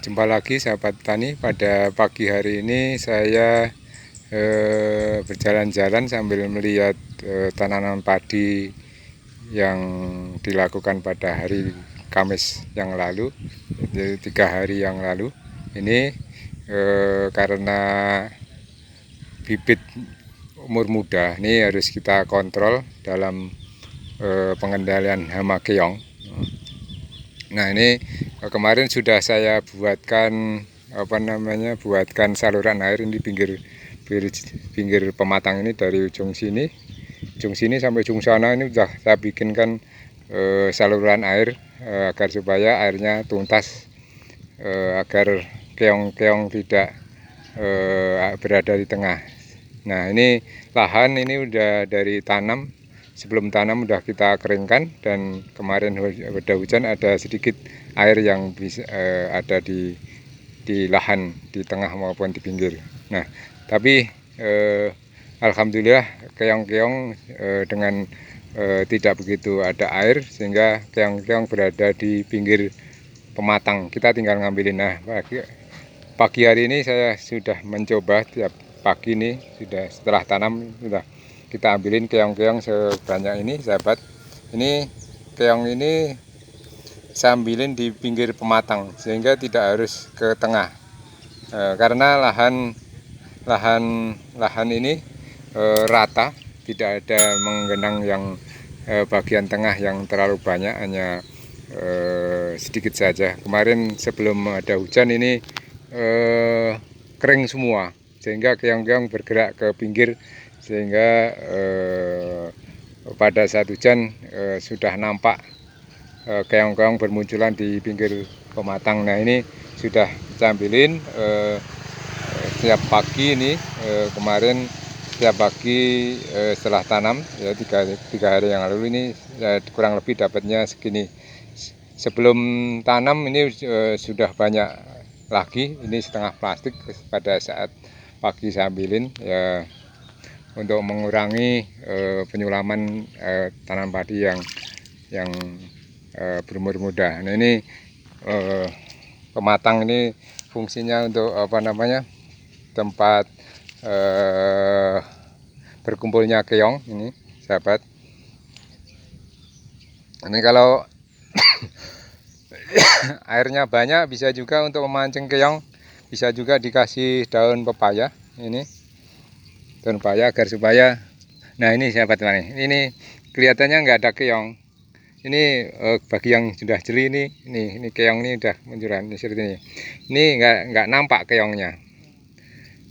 Jumpa lagi sahabat tani. Pada pagi hari ini saya berjalan-jalan sambil melihat tanaman padi yang dilakukan pada hari Kamis yang lalu, jadi 3 hari yang lalu. Ini karena bibit umur muda ini harus kita kontrol dalam pengendalian hama keong. Nah, ini kemarin sudah saya buatkan buatkan saluran air ini pinggir pematang ini, dari ujung sini sampai ujung sana ini sudah saya bikinkan saluran air agar supaya airnya tuntas, agar keong-keong tidak berada di tengah. Nah, ini lahan ini udah dari tanam. Sebelum tanam udah kita keringkan, dan kemarin udah hujan, ada sedikit air yang bisa ada di lahan di tengah maupun di pinggir. Nah, tapi alhamdulillah keong-keong dengan tidak begitu ada air, sehingga keong-keong berada di pinggir pematang. Kita tinggal ngambilin. Nah, pagi hari ini saya sudah mencoba tiap pagi ini, sudah setelah tanam sudah kita ambilin keong-keong sebanyak ini, sahabat. Ini keong ini saya ambilin di pinggir pematang sehingga tidak harus ke tengah, karena lahan ini rata, tidak ada menggenang yang bagian tengah yang terlalu banyak, hanya sedikit saja. Kemarin sebelum ada hujan ini kering semua, sehingga keong-keong bergerak ke pinggir, sehingga pada saat hujan sudah nampak keong-keong bermunculan di pinggir pematang. Nah, ini sudah saya ambilin setiap pagi ini. Kemarin setiap pagi setelah tanam, ya tiga hari yang lalu ini, kurang lebih dapatnya segini. Sebelum tanam ini sudah banyak lagi, ini setengah plastik pada saat pagi saya ambilin, ya, untuk mengurangi penyulaman tanaman padi yang berumur muda. Nah, ini pematang ini fungsinya untuk tempat berkumpulnya keong ini, sahabat. Ini kalau airnya banyak bisa juga untuk memancing keong, bisa juga dikasih daun pepaya ini, daun pepaya, agar supaya, nah ini sahabat teman, ini kelihatannya nggak ada keong. Ini bagi yang sudah jeli ini keong ini udah munculan seperti ini. Ini nggak nampak keongnya.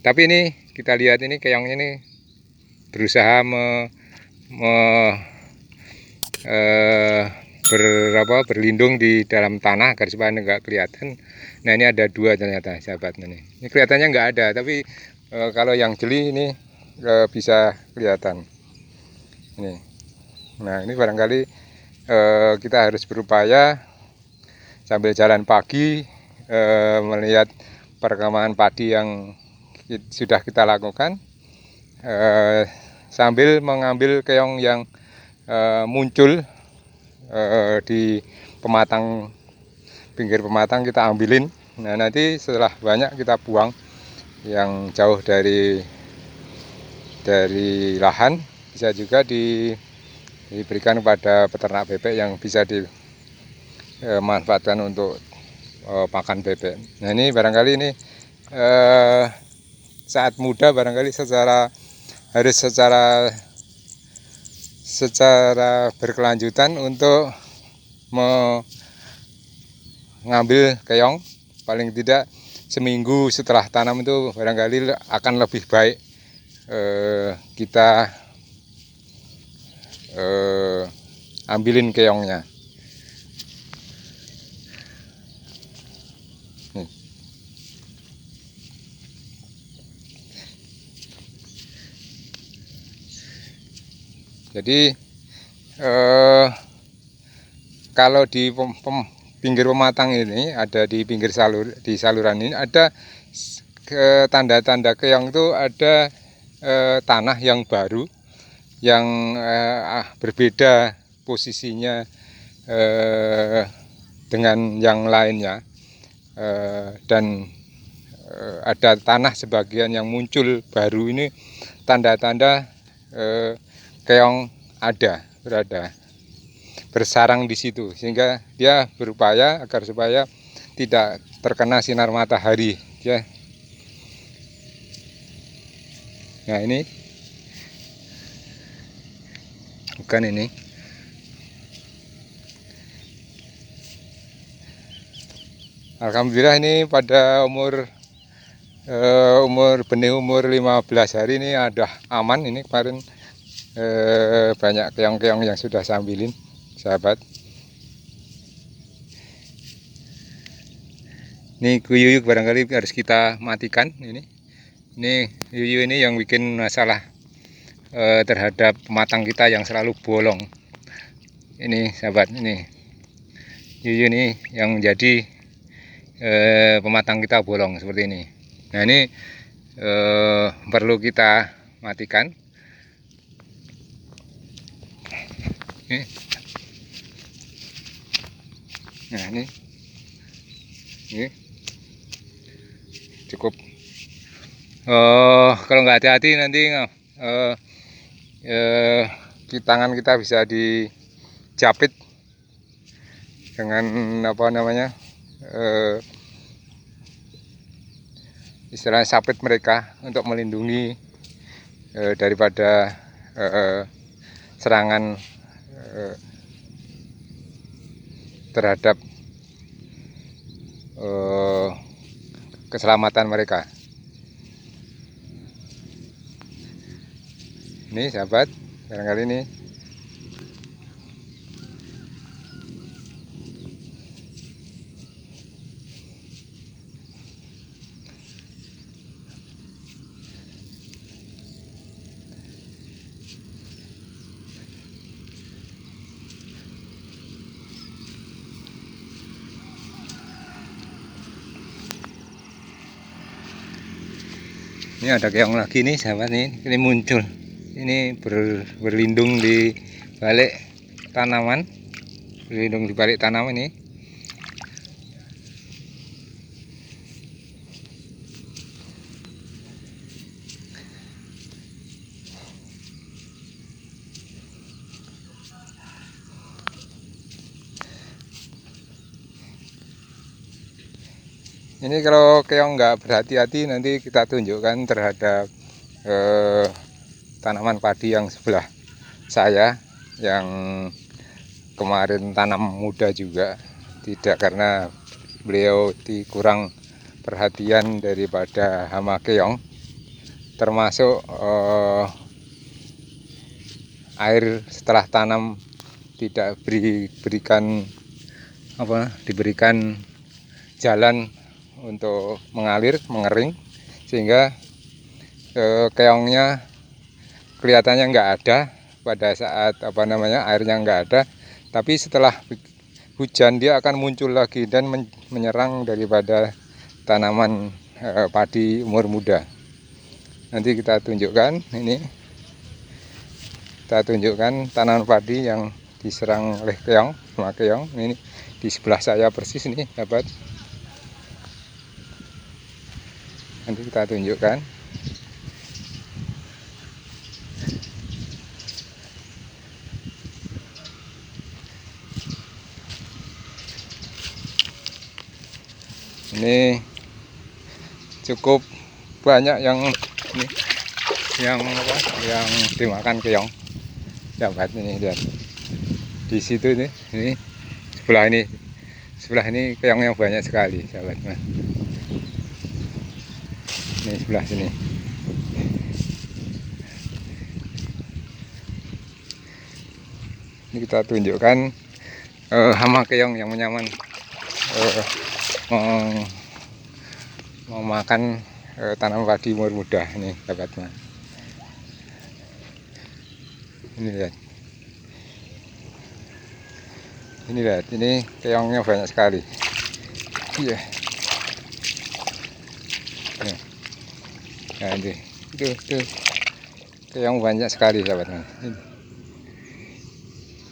Tapi ini kita lihat, ini keong ini berusaha berlindung di dalam tanah agar supaya nggak kelihatan. Nah, ini ada 2 ternyata, sahabat. Ini kelihatannya nggak ada, tapi kalau yang jeli ini bisa kelihatan. Ini. Nah, ini barangkali kita harus berupaya sambil jalan pagi melihat perkembangan padi yang sudah kita lakukan, sambil mengambil keong yang muncul di pematang, pinggir pematang kita ambilin. Nah, nanti setelah banyak kita buang yang jauh dari lahan. Bisa juga diberikan kepada peternak bebek yang bisa dimanfaatkan untuk pakan bebek. Nah, ini barangkali ini saat muda barangkali harus secara berkelanjutan untuk mengambil keong. Paling tidak seminggu setelah tanam itu barangkali akan lebih baik kita ambilin keongnya. Nih. Jadi kalau di pinggir pematang ini, ada di pinggir saluran ini ada tanda-tanda keong itu, ada tanah yang baru yang berbeda posisinya dengan yang lainnya. dan ada tanah sebagian yang muncul baru, ini tanda-tanda keong berada bersarang di situ, sehingga dia berupaya agar supaya tidak terkena sinar matahari ya. Nah ini bukan ini. Alhamdulillah ini pada umur benih umur 15 hari ini ada aman. Ini kemarin banyak keong-keong yang sudah sambilin, sahabat. Ini kuyuyuk barangkali harus kita matikan. Ini yuyu ini yang bikin masalah terhadap pematang kita yang selalu bolong. Ini sahabat, ini yuyu ini yang menjadi pematang kita bolong seperti ini. Nah ini perlu kita matikan. Nah ini cukup. Kalau nggak hati-hati nanti di tangan kita bisa dijapit dengan apa namanya, istilahnya sapit mereka untuk melindungi daripada serangan terhadap keselamatan mereka. Ini sahabat, barangkali ini ada keong lagi nih sahabat, ini muncul. Ini berlindung di balik tanaman, ini. Ini kalau keong nggak berhati-hati nanti kita tunjukkan terhadap tanaman padi yang sebelah saya, yang kemarin tanam muda juga, tidak, karena beliau kurang perhatian daripada hama keong, termasuk air setelah tanam tidak diberikan jalan untuk mengalir, mengering, sehingga keongnya kelihatannya nggak ada pada saat airnya nggak ada, tapi setelah hujan dia akan muncul lagi dan menyerang daripada tanaman padi umur muda. Nanti kita tunjukkan, tanaman padi yang diserang oleh keong, ini di sebelah saya persis ini sahabat. Nanti kita tunjukkan. Ini cukup banyak yang dimakan keong, sahabat. Ini lihat di situ, ini sebelah ini keongnya banyak sekali, sahabat. Ini sebelah sini. Ini kita tunjukkan hama keong yang menyaman memakan tanaman padi umur muda ini, sahabatnya. Ini lihat, ini keongnya banyak sekali. Iya. Nah, itu keong banyak sekali, sahabatnya.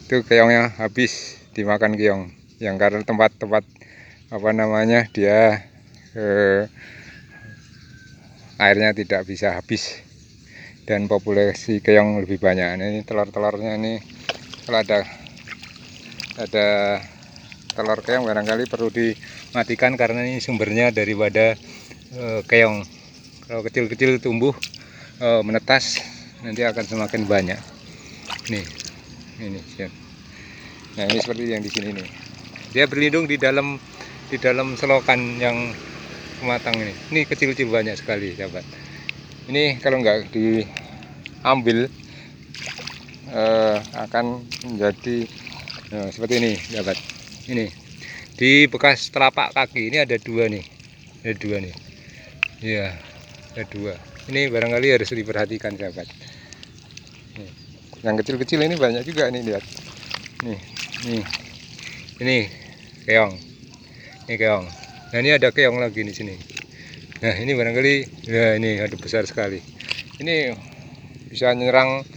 Itu keongnya habis dimakan keong, yang karena tempat dia airnya tidak bisa habis dan populasi keong lebih banyak. Nah, ini telur-telurnya ini, kalau ada telur keong barangkali perlu dimatikan karena ini sumbernya daripada keong. Kalau kecil-kecil tumbuh menetas nanti akan semakin banyak. Nih, ini. Nah, ini seperti yang di sini nih. Dia berlindung di dalam selokan yang pematang ini. Ini kecil-kecil banyak sekali, sahabat. Ini kalau nggak diambil akan menjadi seperti ini, sahabat. Ini di bekas telapak kaki ini ada dua nih, ya, ada dua. Ini barangkali harus diperhatikan, sahabat. Nih. Yang kecil-kecil ini banyak juga nih, lihat. Ini keong. Ini keong. Nah, ini ada keong lagi di sini. Nah, ini barangkali, ya ini ada besar sekali. Ini bisa menyerang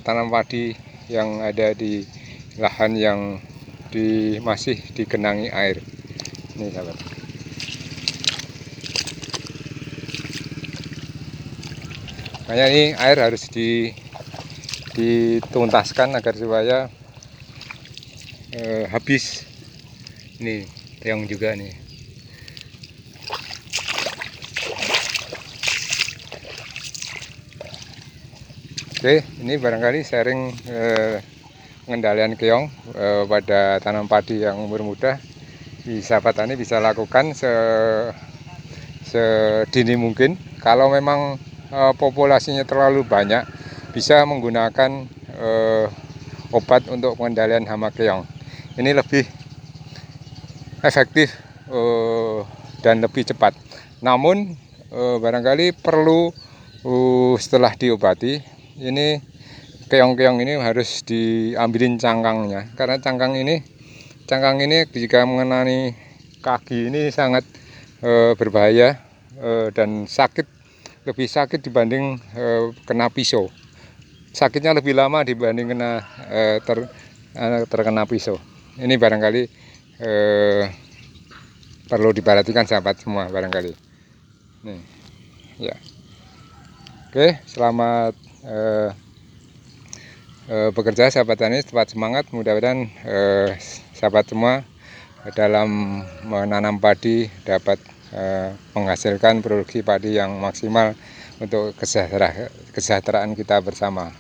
tanam padi yang ada di lahan yang masih digenangi air. Ini, sahabat. Makanya ini air harus dituntaskan agar supaya habis. Ini keong juga nih. Oke, ini barangkali sharing pengendalian keong pada tanam padi yang umur muda. Sahabat tani bisa lakukan sedini mungkin. Kalau memang populasinya terlalu banyak, bisa menggunakan obat untuk pengendalian hama keong. Ini lebih efektif dan lebih cepat. Namun barangkali perlu setelah diobati, ini keong-keong ini harus diambilin cangkangnya, karena cangkang ini jika mengenai kaki ini sangat berbahaya dan lebih sakit dibanding kena pisau. Sakitnya lebih lama dibanding terkena pisau. Ini barangkali perlu diperhatikan, sahabat semua, barangkali. Nih, ya. Oke, selamat bekerja, sahabat tani, tetap semangat. Mudah-mudahan sahabat semua dalam menanam padi dapat menghasilkan produksi padi yang maksimal untuk kesejahteraan kita bersama.